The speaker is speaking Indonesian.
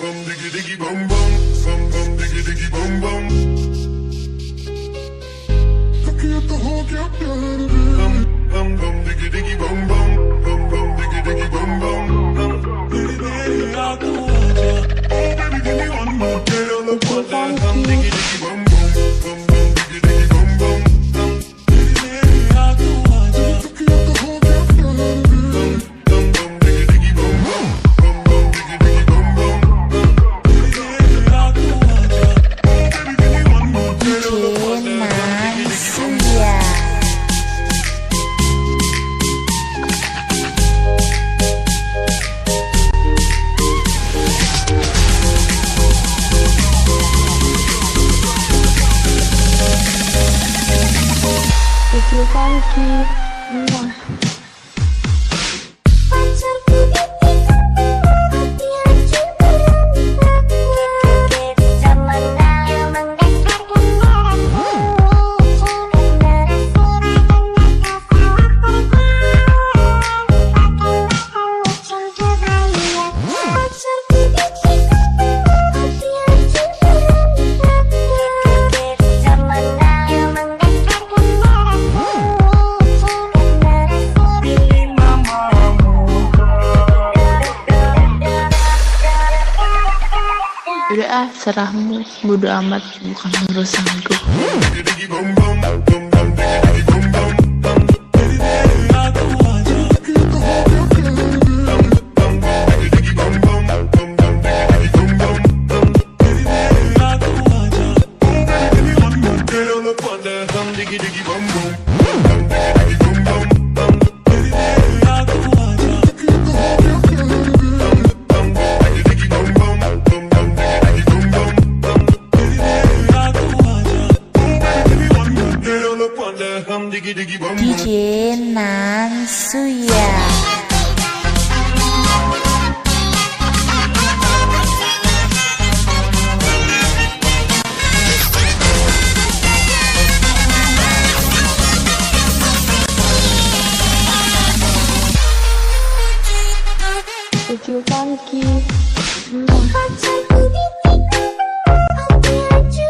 bum diggy diggy bum bum diggy diggy bum bum. Bum bum diggy diggy bum bum diggy diggy bum bum. Baby baby aku aja, oh baby give me one more day on the bum diggy diggy bum bum diggy diggy bum bum. Baby baby aku aja, bum diggy diggy bum bum diggy diggy bum bum. Baby baby aku aja, oh baby give me one more day on the bum diggy diggy bum bum. Funky. Pacarku ini hati hancur kaget zaman now menggetarkan darahku karena rasa pacarku ini hati hancur kaget zaman now menggetarkan darahku. Udah ah, serahmu, bodo amat, bukan urusanku. DJ Nansuya. Funky. Pacarku ini hati hancur